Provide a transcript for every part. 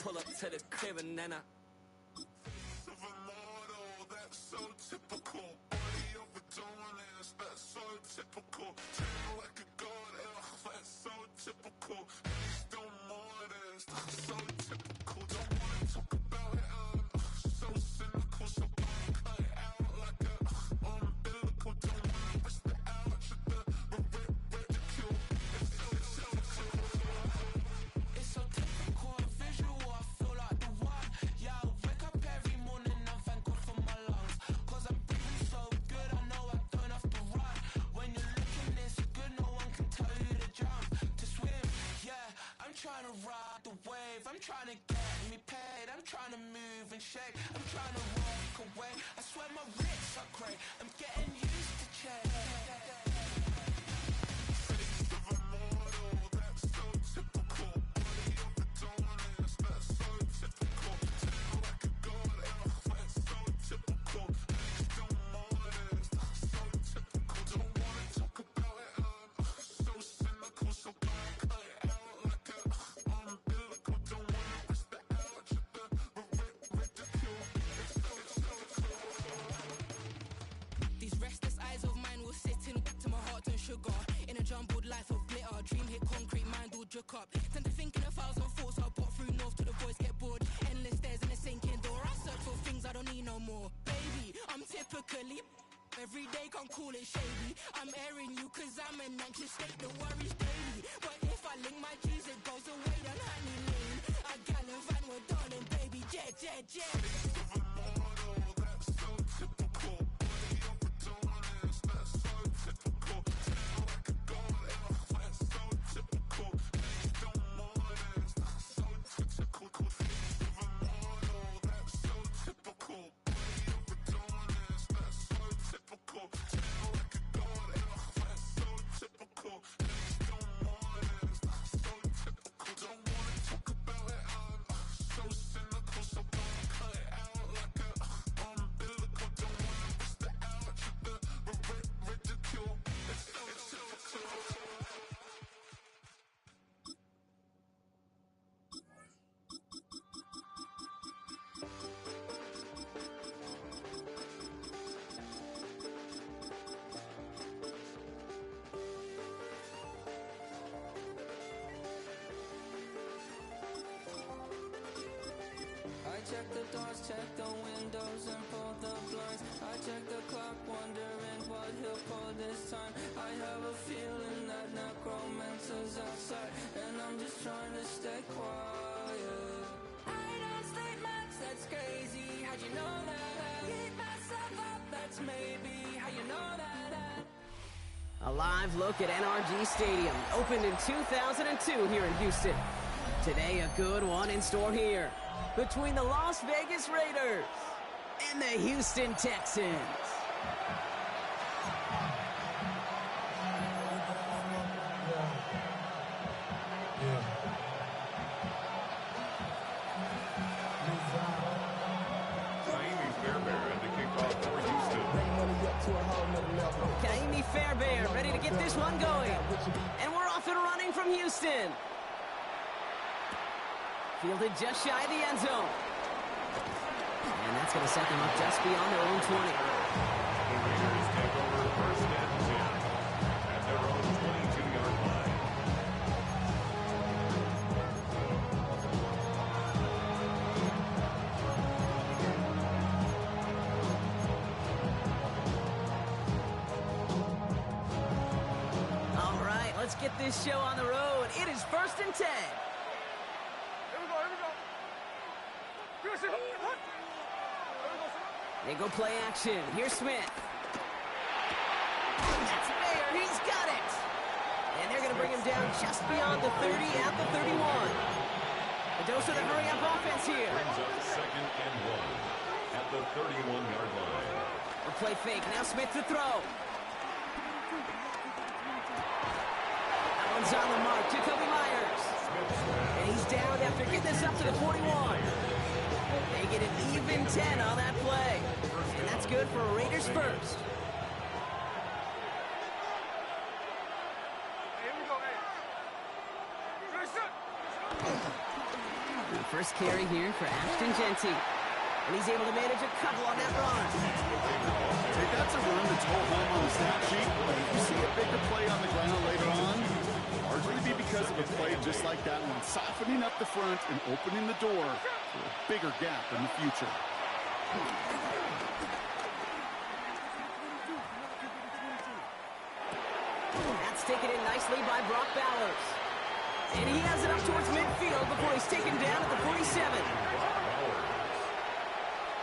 pull up to the crib and then I that's so typical. Body of a Adonis, that's so typical. Tail like a god, that's so typical. Please don't mind this, that's so typical. Don't wanna talk about it, so cynical. So cut it out like a umbilical. Don't wanna risk the ouch at the ridicule. It's so typical and visual, I feel like the one. Yeah, I wake up every morning and thank God for my lungs. Cause I'm breathing so good, I know I don't have to run. When you're looking this good, no one can tell you to jump, to swim. Yeah, I'm trying to ride the wave, I'm trying to get me paid, I'm trying to move and shake, I'm trying to walk away. I swear my wrists are great, I'm getting used to change. Face of a model, that's so typical. Body of a Adonis, that's so typical. Tail like a god, that's so typical. Please don't mind this, that's so typical. Don't wanna talk about it, so cynical. So cut it out like a umbilical. Don't wanna risk the ouch at the ridicule. These restless eyes of mine will sit in to my heart and sugar. In a jumbled life of glitter, dream hit concrete, mind all jerk up. Tend to think in 1,000 thoughts, I'll pop through north till the boys get bored. Endless stairs in a sinking door, I search for things I don't need no more. Baby, I'm typically every day, can't call it shady. I'm airing you cause I'm an anxious state, the worries daily. But if I link my G's, it goes away, then honey lane. I gallivant, we're darling, baby, jet, jet, jet. That's so typical. Body of a Adonis, that's so typical. Tail like a god, that's so typical. Please don't mind this, that's so typical. Face of a model, that's so typical. Body of a Adonis, that's so typical. Tail like a god, that's so typical. Please don't mind this, that's so typical. Don't wanna talk about it, so cynical. So cut it out like a umbilical. Don't wanna risk the ouch at the ridicule. It's so typical. I check the doors, check the windows, and pull the blinds. I check the clock, wondering what he'll pull this time. I have a feeling that necromancer's outside, and I'm just trying to stay quiet. I don't sleep much, that's crazy. How'd you know that? Keep myself up, that's maybe how you know that. A live look at NRG Stadium, opened in 2002 here in Houston. Today, a good one in store here between the Las Vegas Raiders and the Houston Texans. Kaimi Fairbairn ready to get this one going. And we're off and running from Houston. Fielded just shy of the end zone. And that's going to set them up just beyond their own 20. The Raiders take over first and 10 at their own 22-yard line. All right, let's get this show on the road. It is first and 10. They go play action. Here's Smith. That's Mayer. He's got it. And they're going to bring him down just beyond the 30 at the 31. A dose of the hurry-up offense here. Brings up second and 1 at the 31-yard line. A play fake. Now Smith to throw. That one's on the mark. Jacoby Myers. And he's down after getting this up to the 41. They get an even 10 on that play. And that's good for Raiders first. The first carry here for Ashton Genty. And he's able to manage a couple on that run. Hey, that's a run that's whole home on the stat sheet. But if you see a bigger play on the ground later on, largely be because of a play just like that one, softening up the front and opening the door for a bigger gap in the future. That's taken in nicely by Brock Bowers. And he has it up towards midfield before he's taken down at the 47.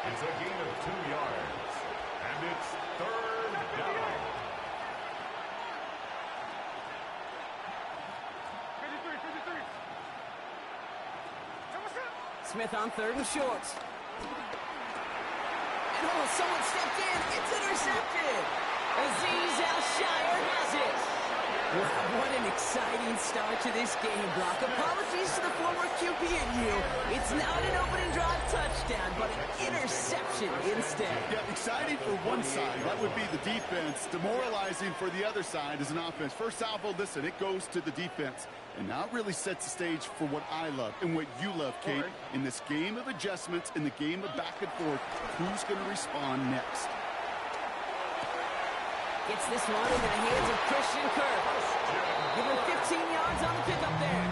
It's a gain of 2 yards, and it's 3rd down. Smith on 3rd and short. And someone stepped in. It's intercepted. Azeez Al-Shire has it. Wow, what an exciting start to this game, Brock. Apologies to the former QB in you. It's not an opening drive touchdown, but an interception instead. Yeah, exciting for one side. That would be the defense. Demoralizing for the other side as an offense. First salvo, listen, it goes to the defense. And now it really sets the stage for what I love and what you love, Kate. In this game of adjustments, in the game of back and forth, who's going to respond next? Gets this one into the hands of Christian Kirk. Give him 15 yards on the pickup there.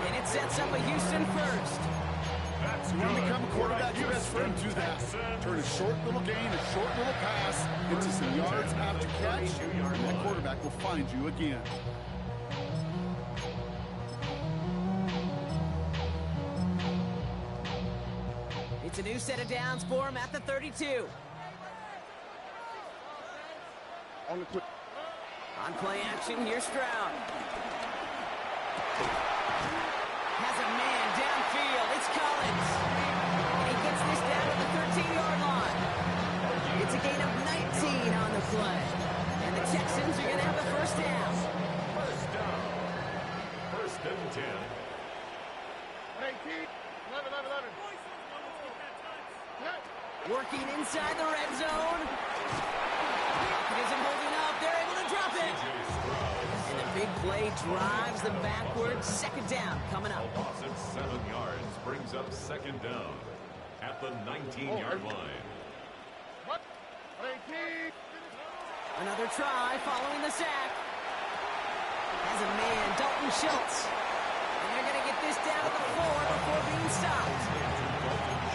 And it sets up a Houston first. You want to become a quarterback, your best friend, do that. Turn a short little gain, a short little pass into some yards after catch, and that quarterback will find you again. It's a new set of downs for him at the 32. On play action, here's Stroud. Has a man downfield. It's Collins. And he gets this down at the 13-yard line. It's a gain of 19 on the play. And the Texans are going to have a first down. First down. 1st and 10. 11. Working inside the red zone. Isn't holding up. They're able to drop it. And the big play drives them backwards. 2nd down coming up. A loss of 7 yards brings up 2nd down at the 19-yard line. Another try following the sack. Has a man, Dalton Schultz. And they're going to get this down to the 4 before being stopped.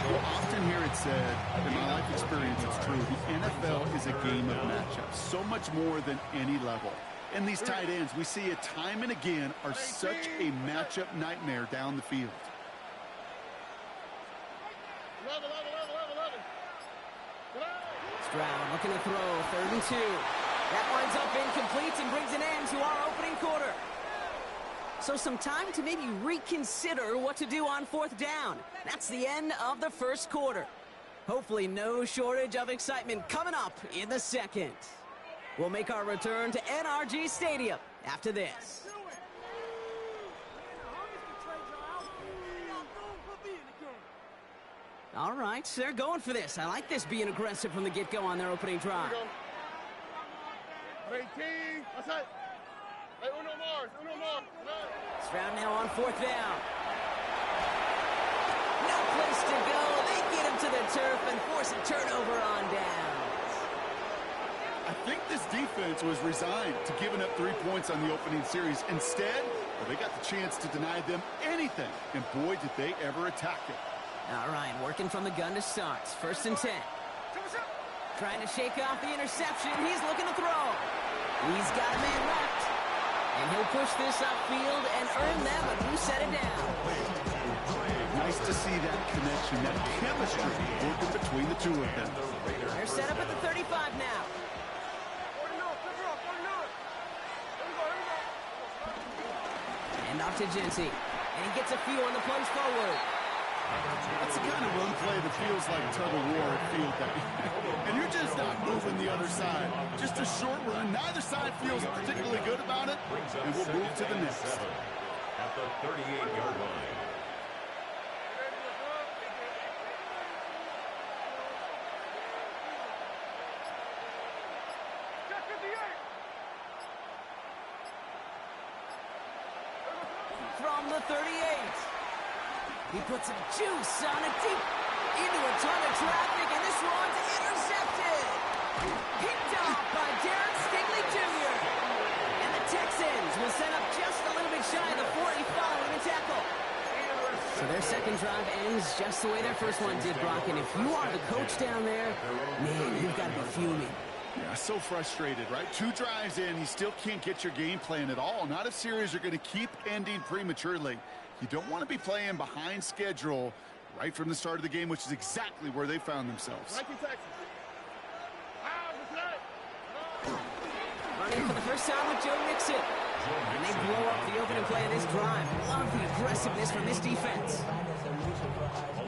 You often hear it said, in my life experience, it's true, the NFL is a game of matchups, so much more than any level. And these tight ends, we see it time and again, are such a matchup nightmare down the field. Stroud looking to throw, 3rd and 2. That winds up incomplete and brings an end to our opening quarter. So some time to maybe reconsider what to do on 4th down. That's the end of the first quarter. Hopefully no shortage of excitement coming up in the 2nd. We'll make our return to NRG Stadium after this. All right, they're going for this. I like this being aggressive from the get-go on their opening drive. Stroud now on 4th down. No place to go. They get him to the turf and force a turnover on downs. I think this defense was resigned to giving up 3 points on the opening series. Instead, well, they got the chance to deny them anything. And boy, did they ever attack it. All right, working from the gun to start. 1st and 10. Trying to shake off the interception. He's looking to throw. He's got a man left. And he'll push this upfield and earn them a new set of downs. Nice to see that connection, that chemistry working between the two of them. They're set up at the 35 now. And off to Genty. And he gets a few on the plunge forward. That's the kind of run play that feels like tug of war at field day. And you're just not moving the other side. Just a short run. Neither side feels particularly good about it. And we'll move to the next. At the 38-yard line. From the 38. He puts some juice on it deep into a ton of traffic, and this one's intercepted. Picked off by Derek Stingley Jr. And the Texans will set up just a little bit shy of the 40 following the tackle. So their second drive ends just the way their first one did, Brock. And if you are the coach down there, man, you've got to be fuming. Yeah, so frustrated, right? 2 drives in, you still can't get your game plan at all. Not if series are going to keep ending prematurely. You don't want to be playing behind schedule right from the start of the game, which is exactly where they found themselves. Running for the first time with Joe Mixon. And they blow up the opening play of this drive. Love the aggressiveness from this defense.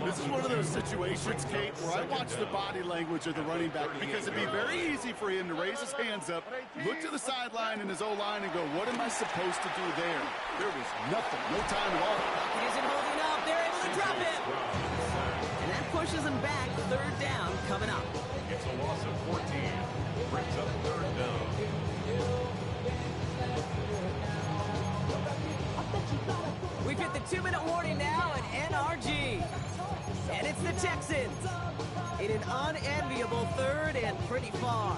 This is one of those situations, Kate, where I watch the body language of the running back because it'd be very easy for him to raise his hands up, look to the sideline in his O-line and go, what am I supposed to do there? There was nothing, no time at all. He isn't holding up. They're able to drop him. And that pushes him back. Third down coming up. It's a loss of 14. Brings up third down. We've hit the 2-minute warning now at NRG. And it's the Texans in an unenviable third and pretty far.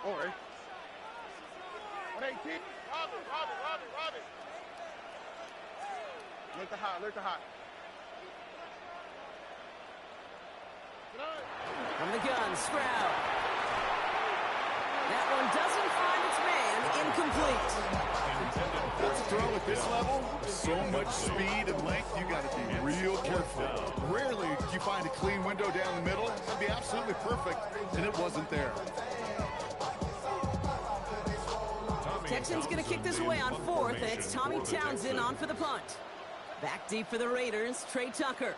All right. 118. Robbie. Look the hot. From the gun, Stroud. That one doesn't find its man. Incomplete. That's a throw at this level. So much speed and length, you got to be real careful. Rarely do you find a clean window down the middle. That'd be absolutely perfect, and it wasn't there. Texans going to kick this away on 4th, and it's Tommy Townsend on for the punt. Back deep for the Raiders, Trey Tucker.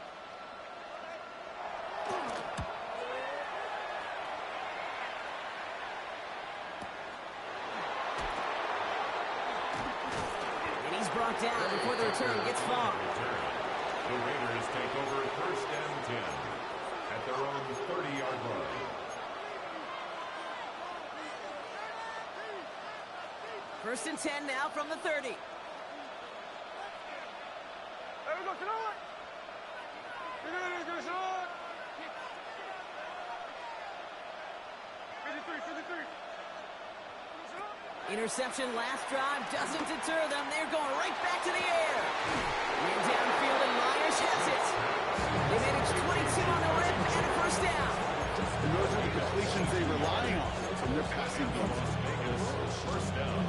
And he's brought down before the return gets far. The Raiders take over first and 10 at their own 30-yard line. First and 10 now from the 30. There we go, Shalom. Shalom. 53. Interception last drive doesn't deter them. They're going right back to the air. And downfield, and Myers has it. They managed 22 on the rip and a first down. And those are the completions they rely on from their passing game. First down.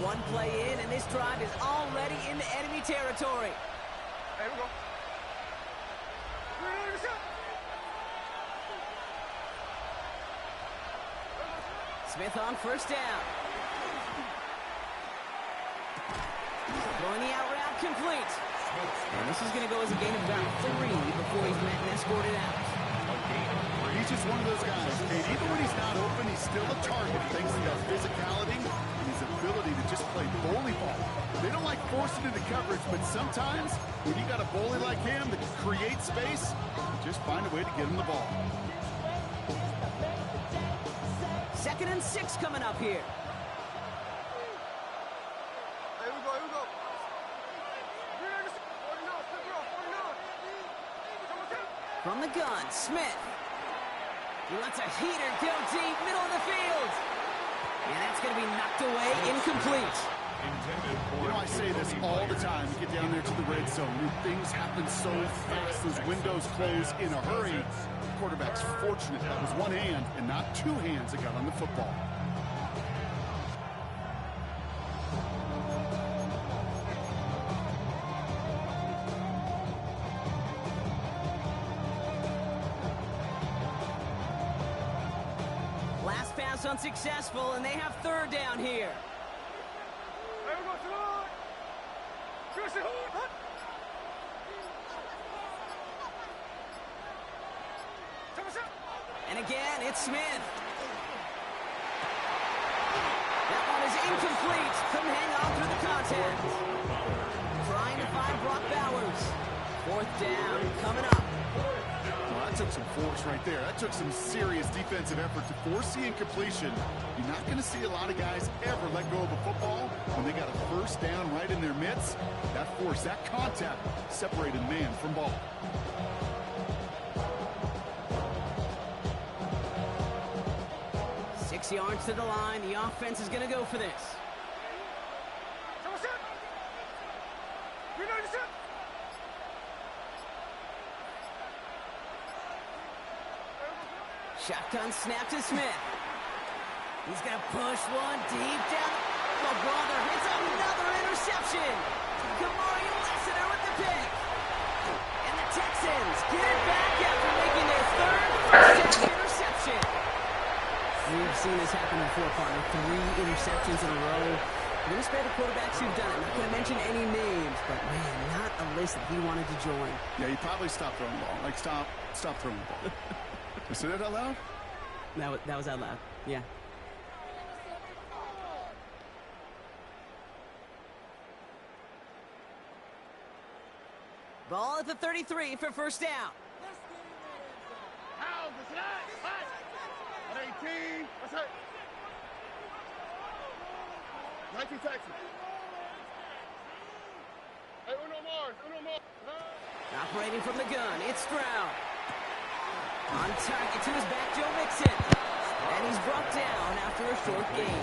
One play in, and this drive is already into enemy territory. There we go. Smith on first down. Throwing the out route complete. And this is going to go as a gain of about 3 before he's met and escorted out. He's just one of those guys. And even when he's not open, he's still a target thanks to that physicality and his ability to just play bully ball. They don't like forcing into coverage, but sometimes when you got a bully like him that can create space, you just find a way to get him the ball. 2nd and 6 coming up here. Here we go. From the gun, Smith. He lets a heater go deep, middle of the field. And that's going to be knocked away, incomplete. You know, I say this all the time. You get down there to the red zone, things happen so fast. Those windows close in a hurry. The quarterback's fortunate that was one hand and not 2 hands that got on the football. Last pass unsuccessful, and they have 3rd down here. There we go, Shalom. And again, it's Smith. That one is incomplete. Couldn't hang on through the contact. Trying to find Brock Bowers. Fourth down coming up. Well, that took some force right there. That took some serious defensive effort to force the incompletion. You're not going to see a lot of guys ever let go of a football when they got a first down right in their midst. That force, that contact separated man from ball. Six yards to the line. The offense is going to go for this. Shotgun snap to Smith. He's going to push one deep down. The brother hits another interception. Kamari Lassiter with the pick. And the Texans get it back after making their third first down interception. We've seen this happen before, partner. 3 interceptions in a row. We're going to spare the quarterbacks who've done it. Not going to mention any names, but man, not a list that he wanted to join. Yeah, he probably stopped throwing the ball. Like, stop throwing the ball. You said that out loud? That was out loud. Yeah. Ball at the 33 for first down. How's the snap? At 18. What's that? 19 Texas. Hey, uno more. Operating from the gun, it's Stroud. On target to his back, Joe Mixon. And he's brought down after a short gain.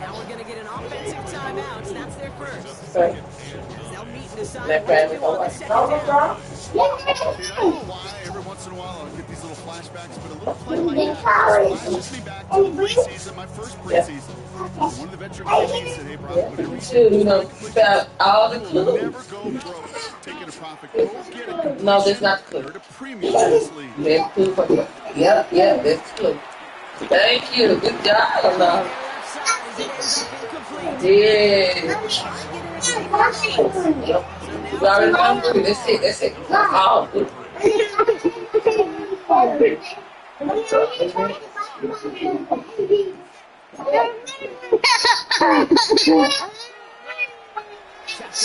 Now we're going to get an offensive timeout. That's their first. They'll meet and decide what to do on the second down. I don't know why every once in a while I'll get these little flashbacks, but a little play like that flashes me back to the preseason, my first preseason. One of the veteran QBs said, hey, Brock, whatever you do, all the clues. never go broke taking a profit. Go get a completion. No, that's not clue. They're the premium in this league. That's clue for you. Yep, that's clue. Thank you. Good job, love. Yeah. You already know through. That's it. All good. Shotgun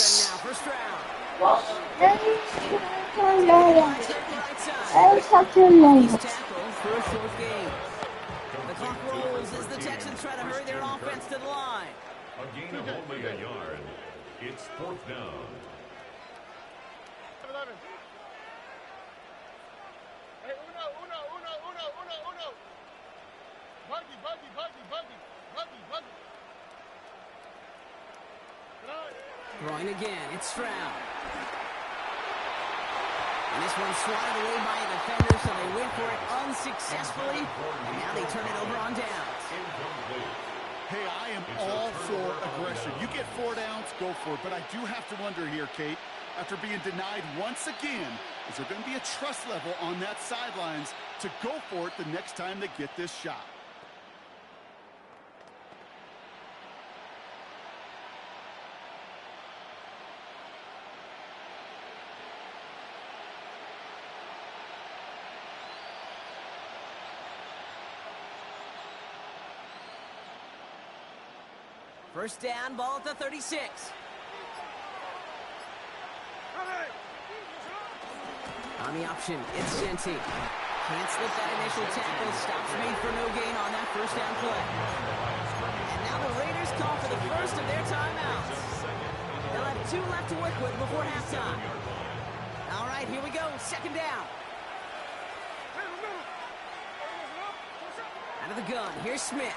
now, first round. He's tackled for a short gain. The clock rolls as the Texans try to hurry their offense to the line. A gain of only a yard. It's fourth down. 11. Hey, uno. Buggy. Throwing again, it's Stroud. And this one's swatted away by a defender, so they went for it unsuccessfully. And now they turn it over on downs. Hey, I am all for aggression. You get 4 downs, go for it. But I do have to wonder here, Kate, after being denied once again, is there going to be a trust level on that sidelines to go for it the next time they get this shot? First down, ball at the 36. On the option, it's Senti. Can't slip that initial tackle. Stops made for no gain on that first down play. And now the Raiders call for the first of their timeouts. They'll have 2 left to work with before halftime. All right, here we go. Second down. Out of the gun, here's Smith.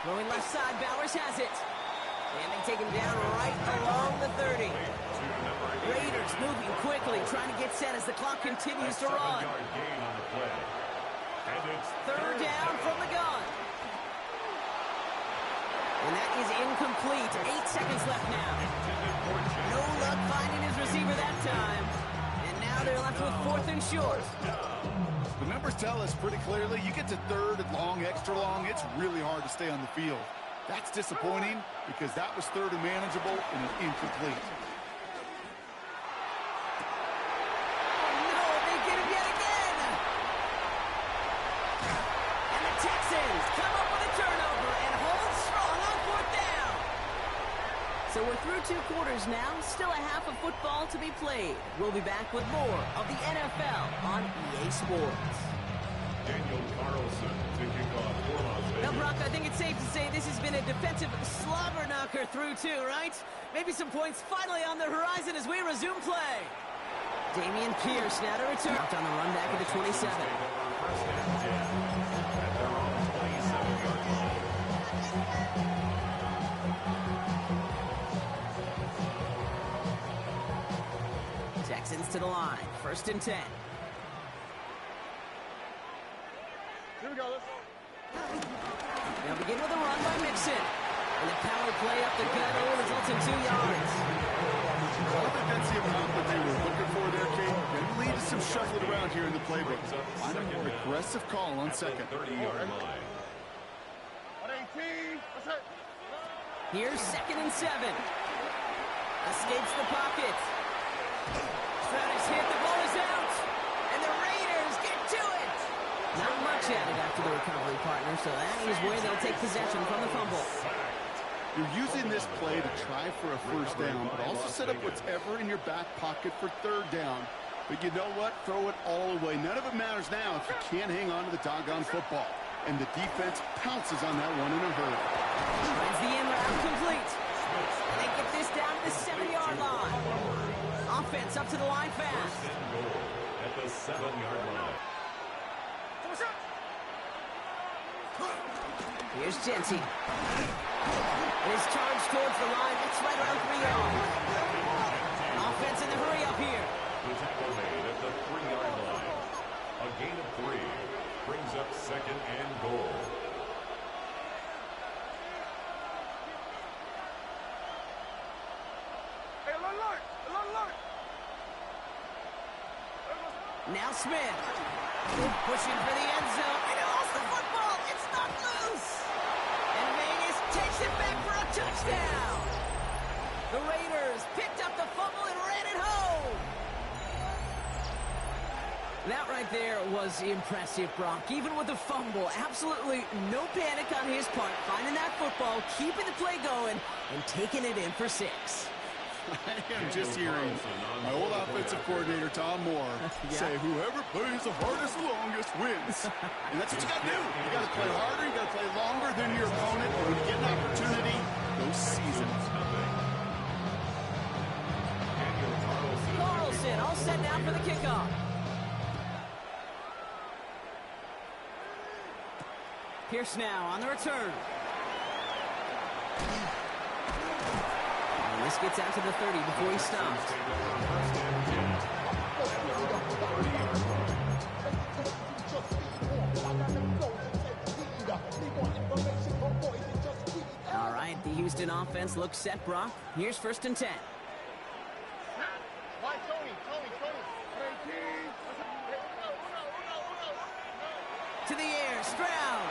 Throwing left side, Bowers has it. And they take him down right along the 30. Raiders moving quickly, trying to get set as the clock continues to run. Third down from the gun. And that is incomplete. 8 seconds left now. No luck finding his receiver that time. And now they're left with 4th and short. The numbers tell us pretty clearly, you get to 3rd and long, extra long, it's really hard to stay on the field. That's disappointing because that was 3rd and manageable and an incomplete. No, they get him yet again. And the Texans come up with a turnover and hold strong on 4th down. So with through 2 quarters now, still a half of football to be played. We'll be back with more of the NFL on EA Sports. Daniel Carlson to kick off for Las Vegas. Now, Brock, I think it's safe to say this has been a defensive slobber knocker through 2, right? Maybe some points finally on the horizon as we resume play. Damian Pierce now to return. Out on the run back at the 27. First and 10 at their own 27-yard line. Texans to the line. First and 10. Here we go. Let's go. Now begin with a run by Mixon. And the power play up the gut results in 2 yards. I think that's the amount that they were looking for there, Kate. Going to lead to some shuffling around here in the playbook. Find a more aggressive call on second. 30-yard line. On 18. Let's hit. Here's second and 7. Escapes the pocket. Stroud is hit. The ball is out. And the Raiders get to it. Not much added after the recovery, partner, so that is where they'll take possession from the fumble. You're using this play to try for a first down, but also set up whatever in your back pocket for third down. But you know what? Throw it all away. None of it matters now if you can't hang on to the doggone football. And the defense pounces on that one in a hurry. Runs the in route complete. And they get this down to the 7-yard line. Offense up to the line fast. First and goal at the 7-yard line. Here's Jency. It is charged towards the line. It's right around 3 yards. Offense in the hurry up here. The tackle made at the 3-yard line. A gain of 3 brings up second and goal. Hey, alert! Alert! Now Smith. Pushing for the end zone. And he lost the football. It's not loose. And Vegas takes it back for a touchdown. The Raiders picked up the fumble and ran it home. That right there was impressive, Brock. Even with the fumble, absolutely no panic on his part. Finding that football, keeping the play going, and taking it in for 6. I am just hearing my old offensive coordinator, Tom Moore, say whoever plays the hardest longest wins. And that's what you got to do. You got to play harder. You got to play longer than your opponent. And when you get an opportunity, go seize it. Carlson all set now for the kickoff. Pierce now on the return. And this gets out to the 30 before he stops. All right, the Houston offense looks set, Brock. Here's first and 10. Why, Tony? To the air, Stroud.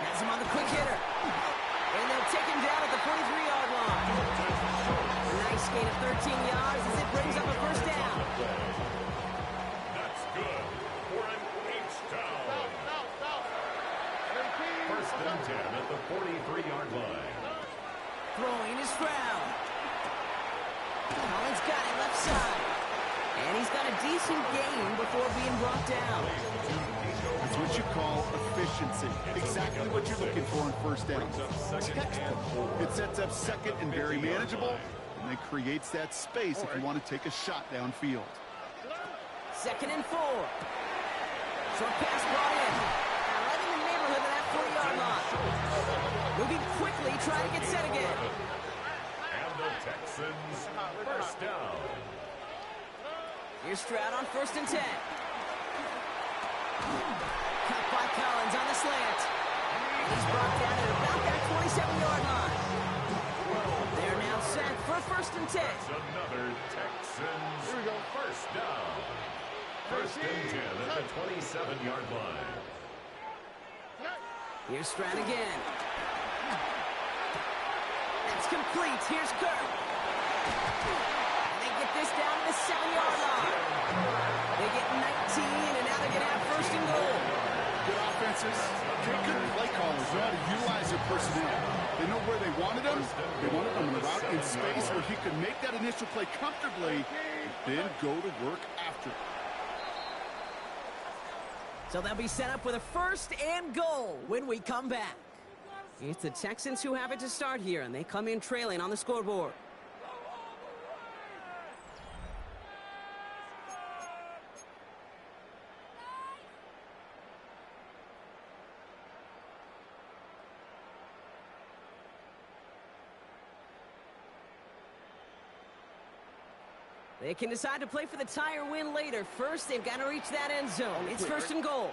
Has him on the quick hitter. And they'll take him down at the 43-yard line. A nice gain of 13 yards as it brings up a first down. That's good for an H-down. First and 10 at the 43-yard line. Throwing is Stroud. Collins got it left side. And he's got a decent gain before being brought down. That's what you call efficiency. Exactly what you're looking for in first down. It sets up second and very manageable, and then creates that space if you want to take a shot downfield. Second and 4. Short pass brought in. Right in the neighborhood of that 40-yard line. Moving quickly, trying to get set again. And the Texans first down. Here's Stroud on first and 10. Cut by Collins on the slant. He's brought down at about that 27-yard line. They're now set for first and 10. That's another Texans first down. First and 10 at the 27-yard line. Here's Stroud again. That's complete. Here's Kirk. And they get this down to the 7-yard line. They get 19, and now they're going to have first and goal. Good offenses, good play callers know how to utilize their personnel. They know where they wanted him. They wanted him in a route in space where he could make that initial play comfortably and then go to work after. So they'll be set up with a 1st and goal when we come back. It's the Texans who have it to start here, and they come in trailing on the scoreboard. They can decide to play for the tie or win later. First, they've got to reach that end zone. It's 1st and goal.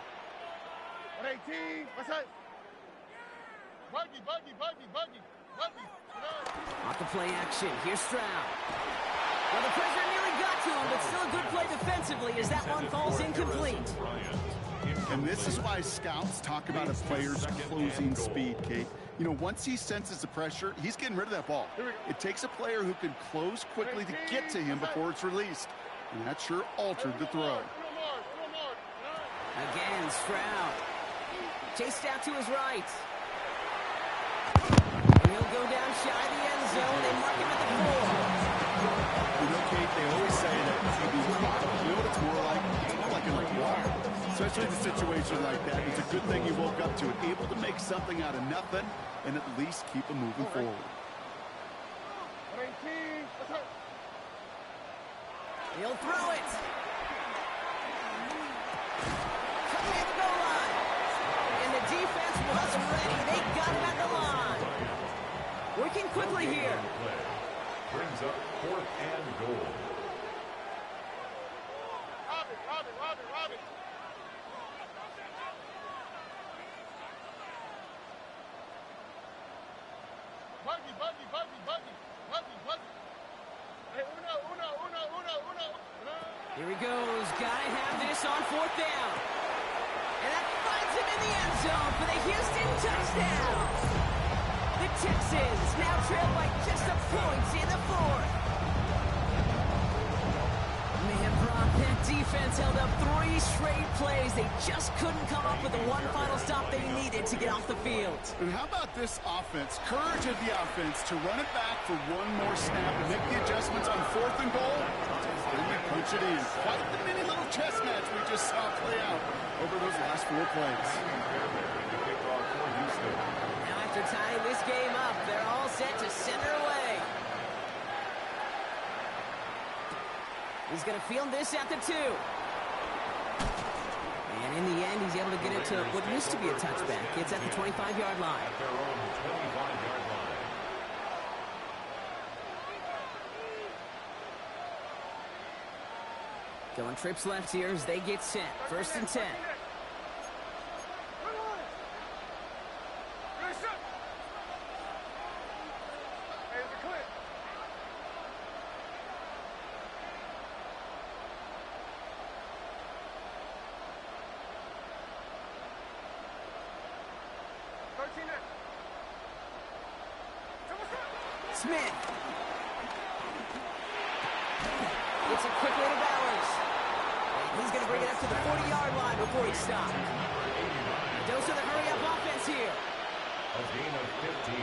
18. What's that? Buggy. Off the play action. Here's Stroud. Well, the pressure nearly got to him, but still a good play defensively as that one falls incomplete. And this is why scouts talk about a player's closing speed, Kate. You know, once he senses the pressure, he's getting rid of that ball. It takes a player who can close quickly to get to him before it's released. And that sure altered the throw. Again, Stroud. Chased out to his right. And he'll go down shy of the end zone. They mark him at the 4. You know, Kate, they always say that QB's clock. You know what it's more like? It's more like an wire. Especially in a situation like that. It's a good thing he woke up to it. Able to make something out of nothing and at least keep him moving forward. 18. What's that? He'll throw it. Coming at the goal line. And the defense wasn't ready. They got him at the line. Working quickly here. Brings up 4th and goal. Rob it. Buggy. Hey, uno. Here he goes. Gotta have this on 4th down. And that finds him in the end zone for the Houston touchdown. The Texans now trail by just a point in the 4th. Man, Brock, that defense held up 3 straight plays. They just couldn't come up with the one final stop they needed to get off the field. And how about this offense? Courage of the offense to run it back for one more snap and make the adjustments on 4th and goal to finally punch it in. Quite the mini little chess match we just saw play out over those last 4 plays. Now after tying this game up, they're all set to send her away. He's going to field this at the 2. And in the end, he's able to get it to what used to be a touchback. It's at the 25-yard line. At their own 25-yard line. Going trips left here as they get set. 1st and 10. Smith. It's a quick way to Bowers. And he's going to bring it up to the 40-yard line before he stops. Dose of the hurry-up offense here. A gain of 15.